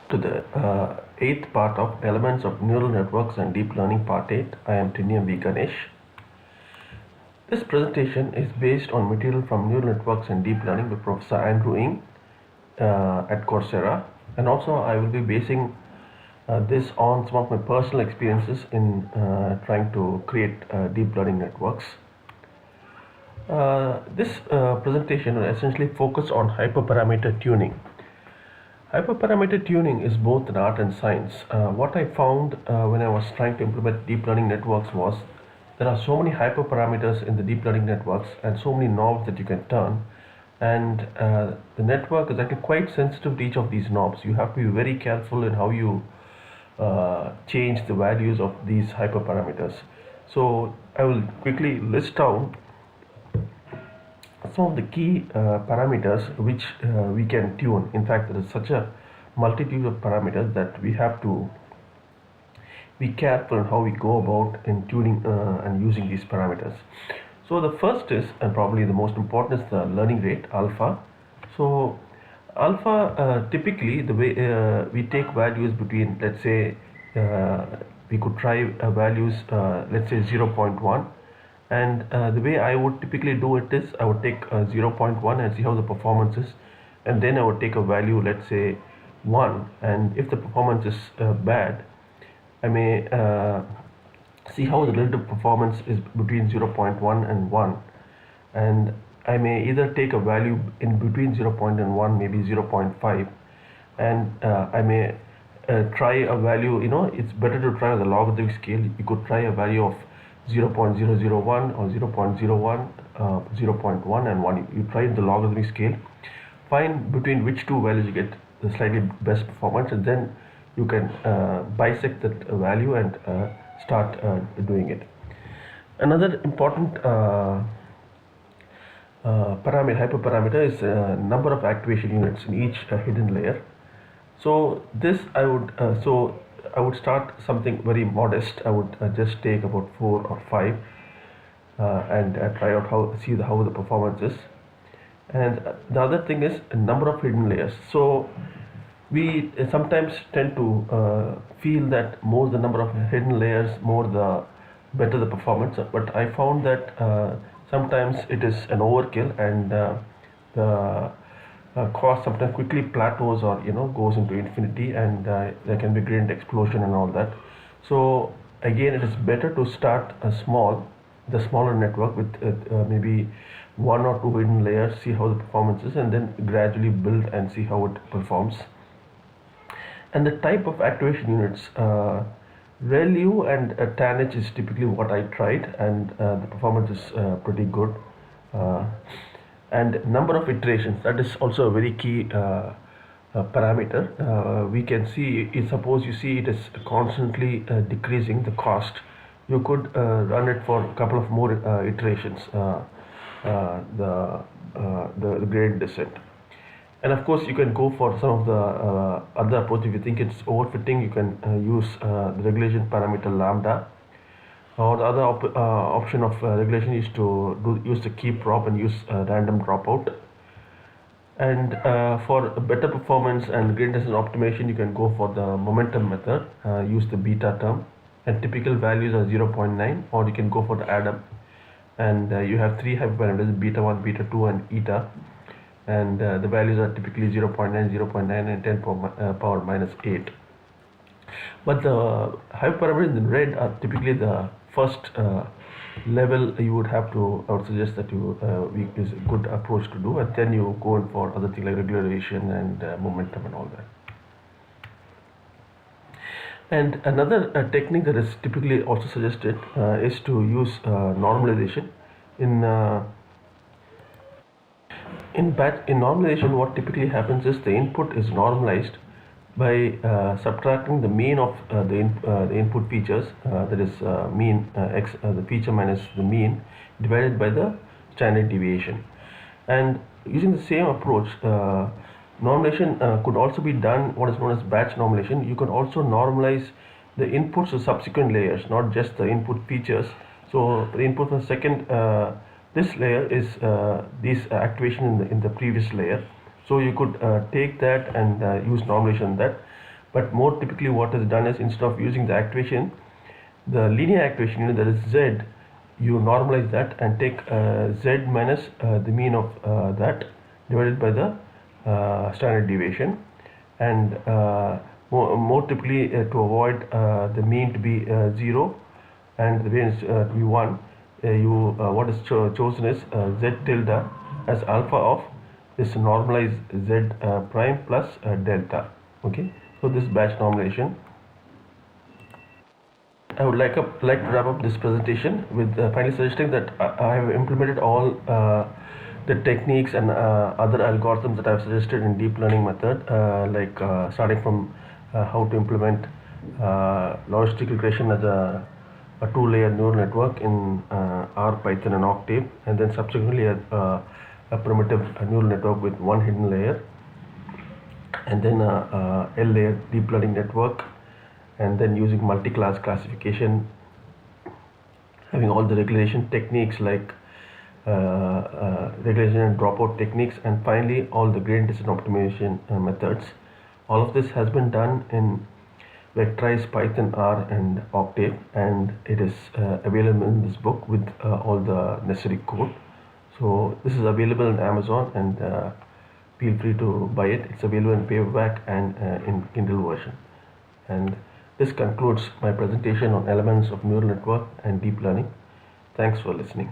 to the eighth part of Elements of Neural Networks and Deep Learning Part 8. I am Tinyam V. Ganesh. This presentation is based on material from Neural Networks and Deep Learning by Professor Andrew Ng at Coursera, and also I will be basing this on some of my personal experiences in trying to create deep learning networks. This presentation will essentially focus on hyperparameter tuning. Hyperparameter tuning is both an art and science. What I found when I was trying to implement deep learning networks was there are so many hyperparameters in the deep learning networks and so many knobs that you can turn, and the network is actually quite sensitive to each of these knobs. You have to be very careful in how you change the values of these hyperparameters. So I will quickly list down some of the key parameters which we can tune. In fact, there is such a multitude of parameters that we have to be careful in how we go about in tuning and using these parameters. So the first is, and probably the most important, is the learning rate, alpha. So alpha, typically the way we take values between, let's say we could try values let's say 0.1, and the way I would typically do it is I would take 0.1 and see how the performance is, and then I would take a value, let's say 1, and if the performance is bad, I may see how the relative performance is between 0.1 and 1, and I may either take a value in between 0.1 and 1, maybe 0.5, and I may try a value, it's better to try with a logarithmic scale. You could try a value of 0.001 or 0.01, 0.1 and 1. You try the logarithmic scale, find between which two values you get the slightly best performance, and then you can bisect that value and start doing it. Another important hyperparameter is number of activation units in each hidden layer. So this I would start something very modest. I would just take about 4 or 5 and try out how the performance is. And the other thing is a number of hidden layers. So we sometimes tend to feel that more the number of hidden layers, more the better the performance. But I found that sometimes it is an overkill, and the cost sometimes quickly plateaus or goes into infinity, and there can be gradient explosion and all that. So again, it is better to start the smaller network with maybe 1 or 2 hidden layers, see how the performance is, and then gradually build and see how it performs. And the type of activation units, ReLU and TANH is typically what I tried, and the performance is pretty good. And number of iterations, that is also a very key parameter. We can see, suppose you see it is constantly decreasing the cost, you could run it for a couple of more iterations, the gradient descent. And of course you can go for some of the other approach. If you think it's overfitting, you can use the regulation parameter lambda. Or the other option of regulation is to use the key prop and use random dropout. And for better performance and gradient descent optimization, you can go for the momentum method, use the beta term, and typical values are 0.9, or you can go for the Adam, and you have 3 hyperparameters, beta 1, beta 2 and eta, and the values are typically 0.9, 0.9 and 10 power minus 8. But the hyperparameters in red are typically the first level you would have to, I would suggest that is a good approach to do, and then you go in for other things like regularization and momentum and all that. And another technique that is typically also suggested is to use normalization. In normalization, what typically happens is the input is normalized by subtracting the mean of the input features, that is mean x, the feature minus the mean, divided by the standard deviation. And using the same approach, normalization could also be done what is known as batch normalization. You can also normalize the inputs to subsequent layers, not just the input features. So the input for the second, this layer is this activation in the previous layer. So you could take that and use normalization on that. But more typically what is done is, instead of using the activation, the linear activation, that is z, you normalize that and take z minus the mean of that divided by the standard deviation. And more typically, to avoid the mean to be 0 and the variance to be 1, you what is chosen is z tilde as alpha of this normalized z prime plus delta. Okay, so this batch normalization. I would like to wrap up this presentation with finally suggesting that I have implemented all the techniques and other algorithms that I have suggested in deep learning method, starting from how to implement logistic regression as a two-layer neural network in R, Python, and Octave, and then subsequently a primitive neural network with one hidden layer, and then a L-layer deep learning network, and then using multi-class classification, having all the regression techniques like regression and dropout techniques, and finally all the gradient descent optimization methods. All of this has been done in vectorized Python, R, and Octave, and it is available in this book with all the necessary code. So this is available in Amazon, and feel free to buy it. It's available in paperback and in Kindle version. And this concludes my presentation on elements of neural network and deep learning. Thanks for listening.